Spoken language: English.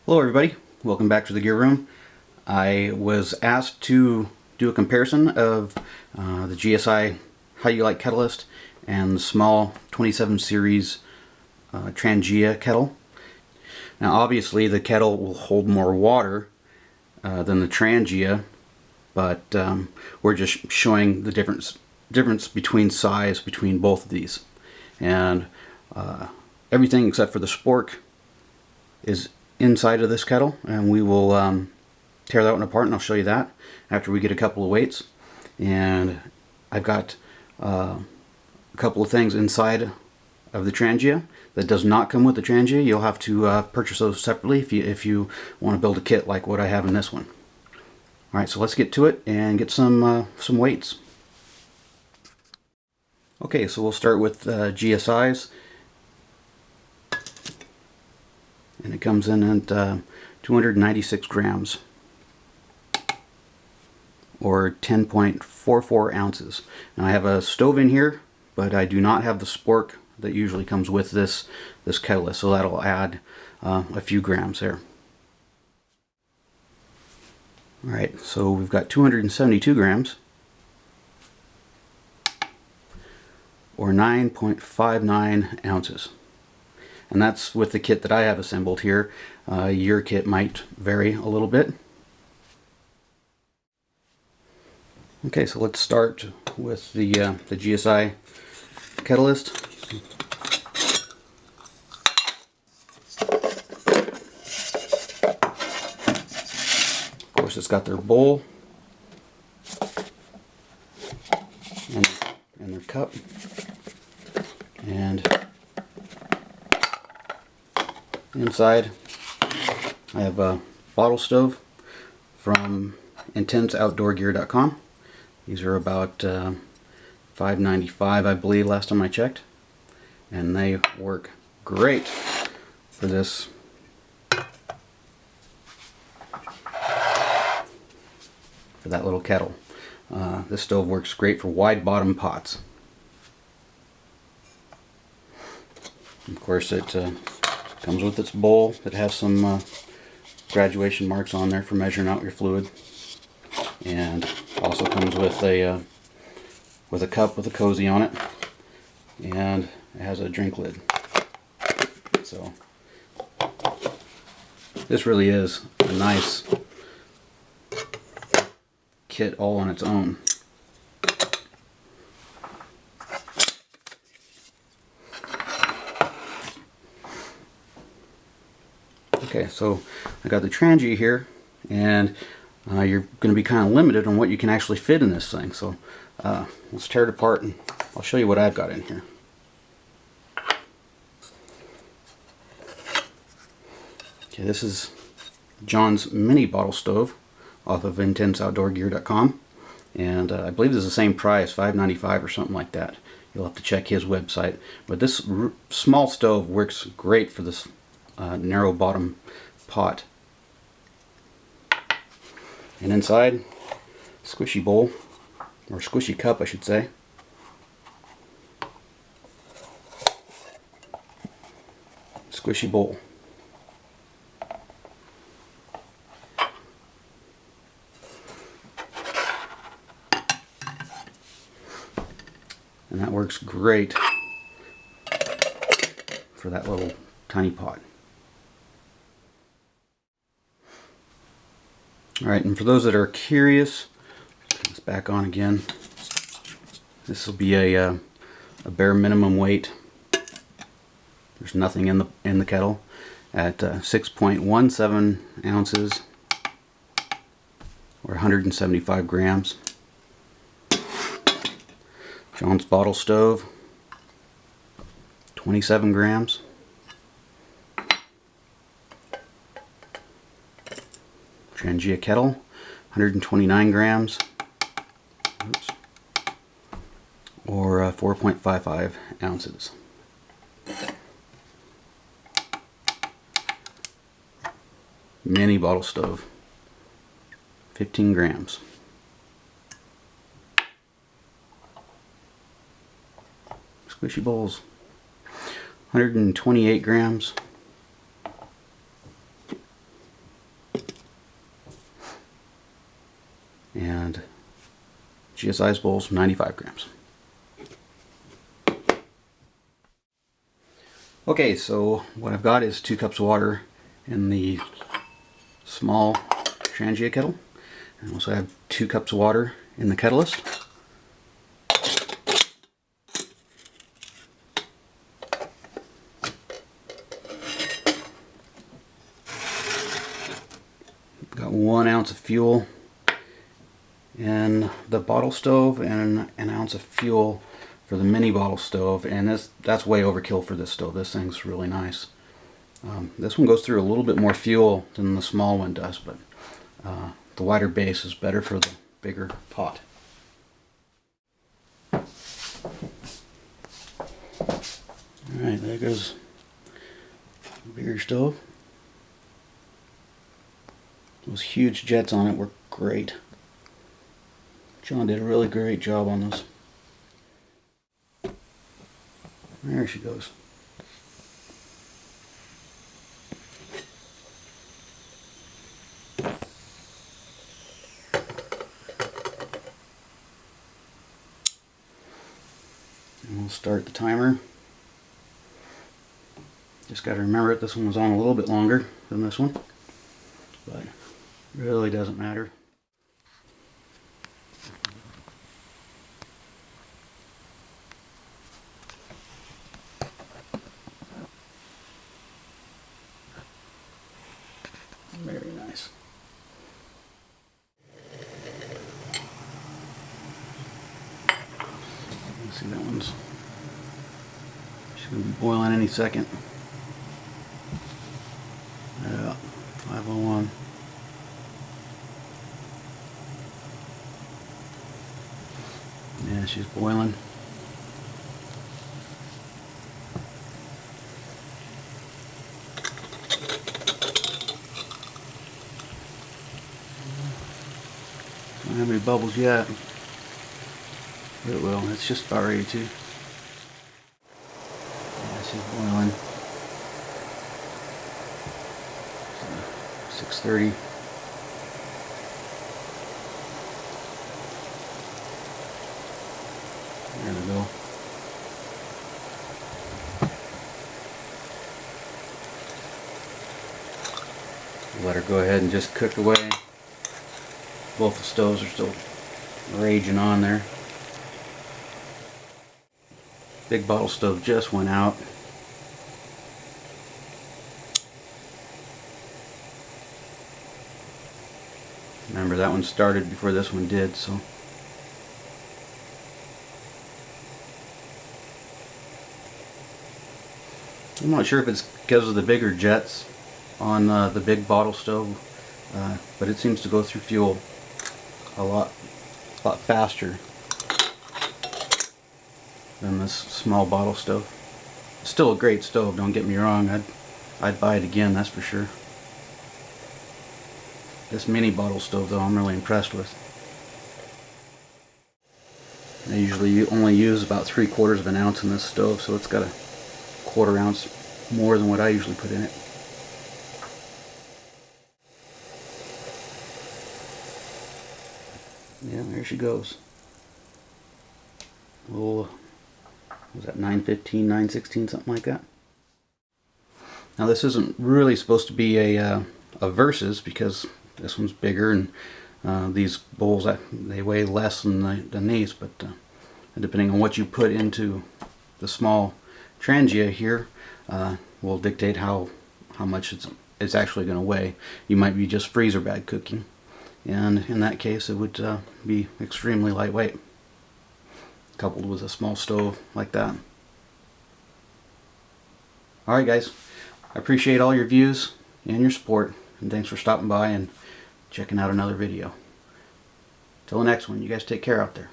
Hello everybody, welcome back to the gear room. I was asked to do a comparison of the GSI Halulite Catalyst and the small 27 series Tangia kettle. Now obviously the kettle will hold more water than the Tangia, but we're just showing the difference between size between both of these. And everything except for the spork is inside of this kettle, and we will tear that one apart, and I'll show you that after we get a couple of weights. And I've got a couple of things inside of the Tangia that does not come with the Tangia. You'll have to purchase those separately if you want to build a kit like what I have in this one. Alright, so let's get to it and get some weights. Okay, so we'll start with GSI's. And it comes in at 296 grams or 10.44 ounces. Now I have a stove in here, but I do not have the spork that usually comes with this Catalyst, so that'll add a few grams there. Alright, so we've got 272 grams or 9.59 ounces. And that's with the kit that I have assembled here. Your kit might vary a little bit. Okay, so let's start with the GSI Catalyst. Of course, it's got their bowl and their cup, and inside I have a bottle stove from IntenseOutdoorGear.com. These are about $5.95, I believe, last time I checked, and they work great for this. For that little kettle. This stove works great for wide bottom pots. Of course, it comes with its bowl that has some graduation marks on there for measuring out your fluid, and also comes with a cup with a cozy on it, and it has a drink lid. So this really is a nice kit all on its own. Okay, so I got the Tangia here, and you're going to be kind of limited on what you can actually fit in this thing. So let's tear it apart and I'll show you what I've got in here. Okay, this is John's mini bottle stove off of IntenseOutdoorGear.com, and I believe this is the same price, $5.95 or something like that. You'll have to check his website. But this small stove works great for this narrow bottom pot. And inside, squishy bowl, or squishy cup I should say. Squishy bowl. And that works great for that little tiny pot. Alright, and for those that are curious, it's back on again. This will be a bare minimum weight. There's nothing in the kettle at 6.17 ounces or 175 grams. John's bottle stove, 27 grams. Tangia kettle, 129 grams, oops, or 4.55 ounces. Mini bottle stove, 15 grams. Squishy bowls, 128 grams. GSI's bowls, 95 grams. Okay, so what I've got is 2 cups of water in the small Tangia kettle. And also have 2 cups of water in the Catalyst. Got 1 ounce of fuel in the bottle stove and an ounce of fuel for the mini bottle stove, and that's way overkill for this stove. This thing's really nice. This one goes through a little bit more fuel than the small one does, but the wider base is better for the bigger pot. Alright, there goes the bigger stove. Those huge jets on it were great. John did a really great job on those. There she goes. And we'll start the timer. Just got to remember it, this one was on a little bit longer than this one, but it really doesn't matter. Very nice. Let's see, that one's going to be boiling any second. Yeah, 501. Yeah, she's boiling. Don't have any bubbles yet. It will. It's just about ready to. Yeah, she's boiling. 6:30. There we go. Let her go ahead and just cook away. Both the stoves are still raging on there. Big bottle stove just went out. Remember, that one started before this one did, so. I'm not sure if it's because of the bigger jets on the big bottle stove, but it seems to go through fuel a lot faster than this small bottle stove. It's still a great stove, don't get me wrong. I'd buy it again, that's for sure. This mini bottle stove, though, I'm really impressed with. I usually only use about 3/4 of an ounce in this stove, so it's got a 1/4 ounce more than what I usually put in it. Yeah, there she goes. Little, was that 915, 916, something like that? Now this isn't really supposed to be a versus, because this one's bigger and these bowls, they weigh less than these, but depending on what you put into the small Tangia here will dictate how much it's actually going to weigh. You might be just freezer bag cooking, and in that case it would be extremely lightweight, coupled with a small stove like that. Alright guys, I appreciate all your views and your support, and thanks for stopping by and checking out another video. Till the next one, you guys take care out there.